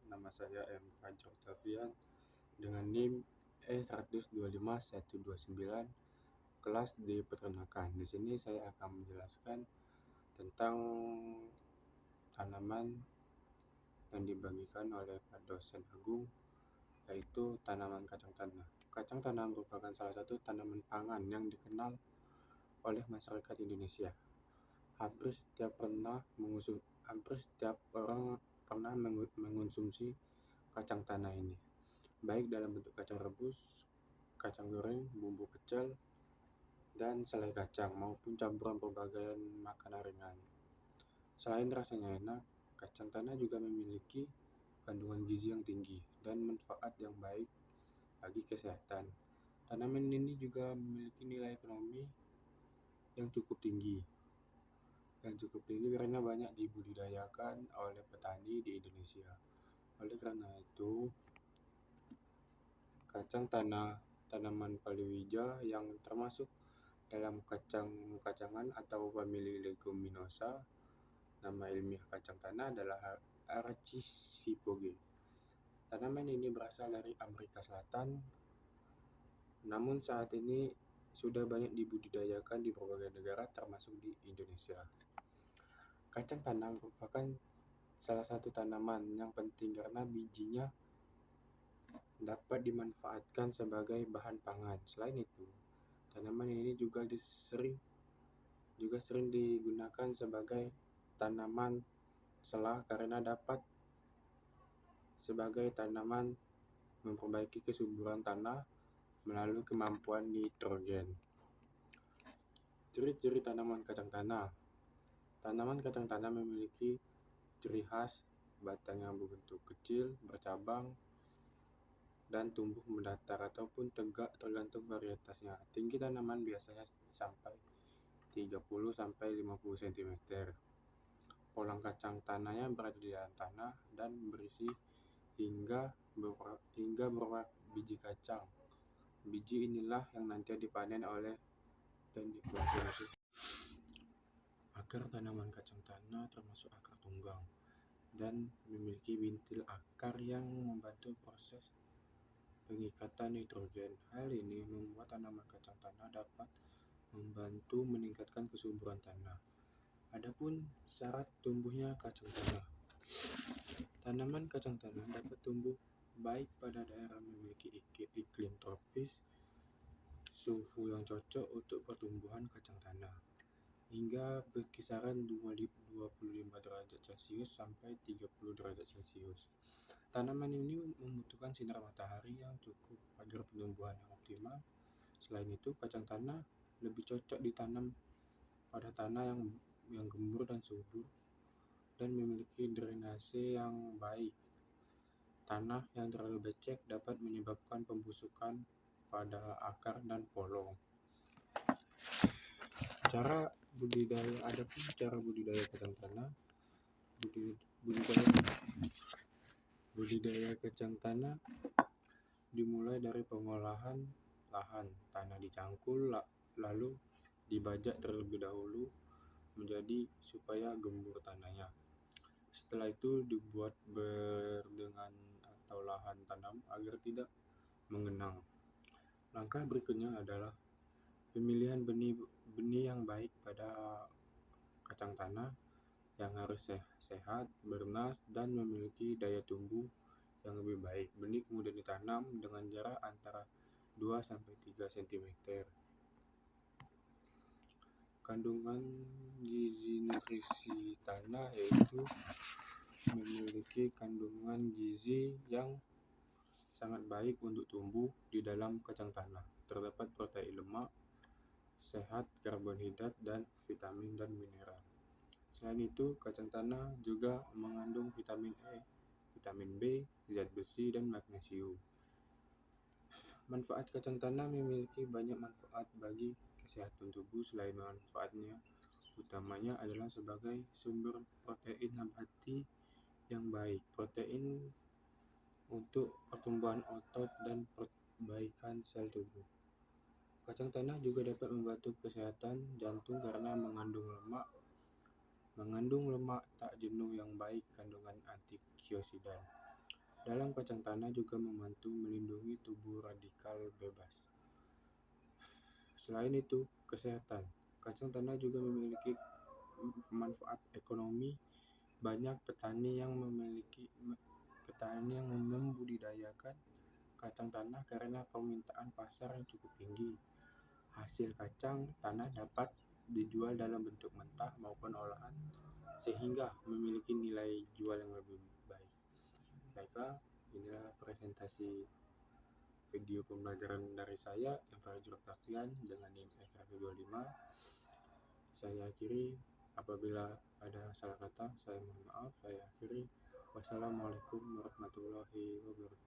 nama saya M. Fajar Octavian dengan NIM E125129, kelas di peternakan. Di sini saya akan menjelaskan tentang tanaman yang dibagikan oleh Pak Dosen Agung, yaitu tanaman kacang tanah. Kacang tanah merupakan salah satu tanaman pangan yang dikenal oleh masyarakat Indonesia. Hampir setiap orang pernah mengonsumsi kacang tanah ini, baik dalam bentuk kacang rebus, kacang goreng, bumbu pecel, dan selai kacang, maupun campuran berbagai makanan ringan. Selain rasanya enak, kacang tanah juga memiliki kandungan gizi yang tinggi dan manfaat yang baik bagi kesehatan. Tanaman ini juga memiliki nilai ekonomi yang cukup tinggi karena banyak dibudidayakan oleh petani di Indonesia. Oleh karena itu, kacang tanah tanaman palawija yang termasuk dalam kacang-kacangan atau famili Leguminosa. Nama ilmiah kacang tanah adalah Arachis hypogae. Tanaman ini berasal dari Amerika Selatan, namun saat ini sudah banyak dibudidayakan di berbagai negara termasuk di Indonesia. Kacang tanah merupakan salah satu tanaman yang penting karena bijinya dapat dimanfaatkan sebagai bahan pangan. Selain itu, tanaman ini juga sering digunakan sebagai tanaman selah karena dapat sebagai tanaman memperbaiki kesuburan tanah melalui kemampuan nitrogen. Ciri-ciri tanaman kacang tanah. Tanaman kacang tanah memiliki ciri khas batang yang berbentuk kecil, bercabang, dan tumbuh mendatar ataupun tegak tergantung varietasnya. Tinggi tanaman biasanya sampai 30-50 cm. Polang kacang tanahnya berada di dalam tanah dan berisi hingga beberapa biji kacang. Biji inilah yang nanti dipanen dan dikonsumsi. Akar tanaman kacang tanah termasuk akar tunggang dan memiliki bintil akar yang membantu proses pengikatan nitrogen. Hal ini membuat tanaman kacang tanah dapat membantu meningkatkan kesuburan tanah. Adapun syarat tumbuhnya kacang tanah. Tanaman kacang tanah dapat tumbuh baik pada daerah memiliki iklim tropis, suhu yang cocok untuk pertumbuhan kacang tanah, hingga berkisaran 25 derajat Celcius sampai 30 derajat Celcius. Tanaman ini membutuhkan sinar matahari yang cukup agar pertumbuhan yang optimal. Selain itu, kacang tanah lebih cocok ditanam pada tanah yang gembur dan subur dan memiliki drainase yang baik. Tanah yang terlalu becek dapat menyebabkan pembusukan pada akar dan polong. Adapun cara budidaya kacang tanah. Budidaya kacang tanah dimulai dari pengolahan lahan. Tanah dicangkul lalu dibajak terlebih dahulu supaya gembur tanahnya. Setelah itu dibuat berdengan atau lahan tanam agar tidak mengenang. Langkah berikutnya adalah pemilihan benih yang baik pada kacang tanah yang harus sehat, bernas, dan memiliki daya tumbuh yang lebih baik. Benih kemudian ditanam dengan jarak antara 2-3 cm. Kandungan gizi nutrisi tanah yaitu memiliki kandungan gizi yang sangat baik untuk tumbuh di dalam kacang tanah. Terdapat protein lemak, sehat, karbohidrat, dan vitamin dan mineral. Selain itu, kacang tanah juga mengandung vitamin E, vitamin B, zat besi, dan magnesium. Manfaat kacang tanah memiliki banyak manfaat bagi kesehatan tubuh. Selain manfaatnya utamanya adalah sebagai sumber protein nabati yang baik, protein untuk pertumbuhan otot dan perbaikan sel tubuh. Kacang tanah juga dapat membantu kesehatan jantung karena mengandung lemak tak jenuh yang baik, kandungan antioksidan. dalam kacang tanah juga membantu melindungi tubuh radikal bebas. Selain itu, kesehatan. Kacang tanah juga memiliki manfaat ekonomi. Banyak petani yang membudidayakan kacang tanah karena permintaan pasar yang cukup tinggi. Hasil kacang tanah dapat dijual dalam bentuk mentah maupun olahan, sehingga memiliki nilai jual yang lebih baik. Baiklah, inilah presentasi video pembelajaran dari saya, Fajrul Octavian, dengan NIM SRP25. Saya akhiri, apabila ada salah kata, saya mohon maaf. Saya akhiri. Wassalamualaikum warahmatullahi wabarakatuh.